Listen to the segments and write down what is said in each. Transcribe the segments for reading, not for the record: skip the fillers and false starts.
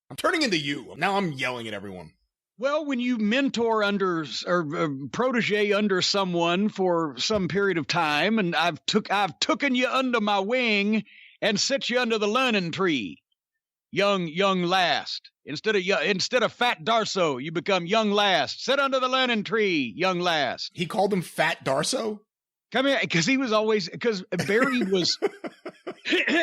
I'm turning into you. Now I'm yelling at everyone. Well, when you mentor under or protege under someone for some period of time, and I've taken you under my wing and set you under the learning tree, young last. Instead of Fat Darso, you become young last. Sit under the learning tree, young last. He called him Fat Darso? Come here, because Barry was.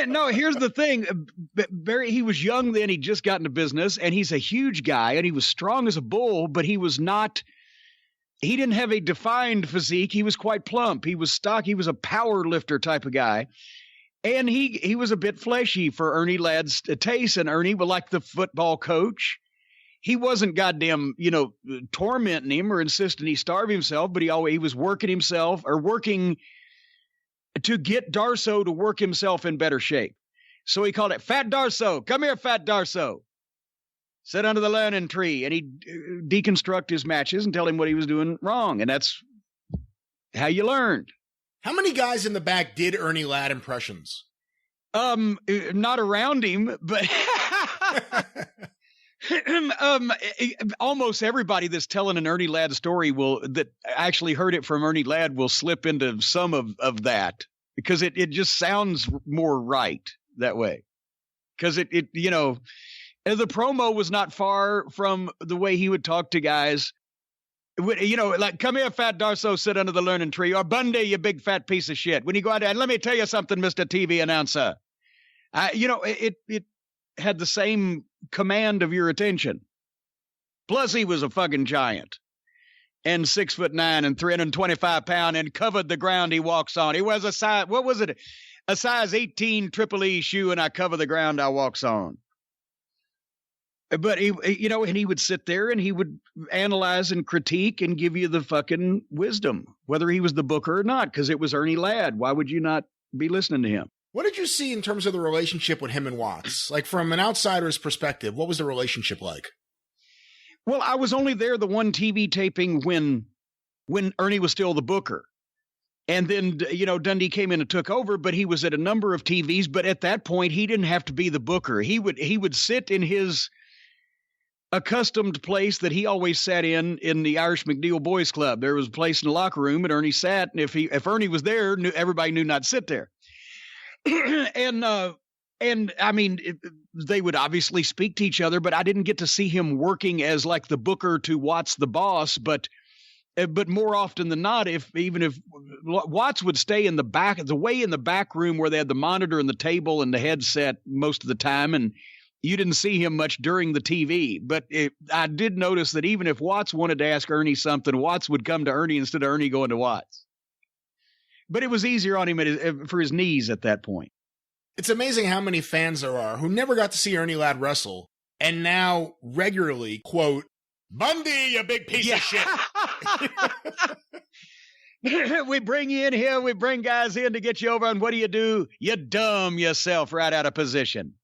No, here's the thing. Barry, he was young then. He'd just gotten into business, and he's a huge guy, and he was strong as a bull, but he didn't have a defined physique. He was quite plump. He was stock. He was a power lifter type of guy. And he was a bit fleshy for Ernie Ladd's taste, and Ernie was like the football coach. He wasn't goddamn, tormenting him or insisting he starve himself, but he was working himself or working to get Darso to work himself in better shape. So he called it Fat Darso. Come here, Fat Darso. Sit under the learning tree. And he'd deconstruct his matches and tell him what he was doing wrong. And that's how you learned. How many guys in the back did Ernie Ladd impressions? Not around him, but almost everybody that's telling an Ernie Ladd story that actually heard it from Ernie Ladd will slip into some of that, because it just sounds more right that way. Because the promo was not far from the way he would talk to guys. Like, come here, Fat Darso, sit under the learning tree, or Bundy, you big fat piece of shit. When you go out there, and let me tell you something, Mr. TV announcer. It had the same command of your attention. Plus, he was a fucking giant, and 6'9" and 325 pounds, and covered the ground he walks on. He wears a size 18 Triple E shoe, and I cover the ground I walks on. But and he would sit there and he would analyze and critique and give you the fucking wisdom, whether he was the booker or not, because it was Ernie Ladd. Why would you not be listening to him? What did you see in terms of the relationship with him and Watts? Like, from an outsider's perspective, what was the relationship like? Well, I was only there the one TV taping when Ernie was still the booker. And then, Dundee came in and took over, but he was at a number of TVs. But at that point, he didn't have to be the booker. He would sit in his accustomed place that he always sat in the Irish McNeil Boys Club. There was a place in the locker room, and Ernie sat. And if Ernie was there, everybody knew not to sit there. And I mean, they would obviously speak to each other, but I didn't get to see him working as like the booker to Watts the boss. But more often than not, even if Watts would stay in the back room where they had the monitor and the table and the headset most of the time, and you didn't see him much during the TV. But I did notice that even if Watts wanted to ask Ernie something, Watts would come to Ernie instead of Ernie going to Watts. But it was easier on him for his knees at that point. It's amazing how many fans there are who never got to see Ernie Ladd wrestle and now regularly quote, "Bundy, you big piece of shit." We bring you in here. We bring guys in to get you over. And what do? You dumb yourself right out of position.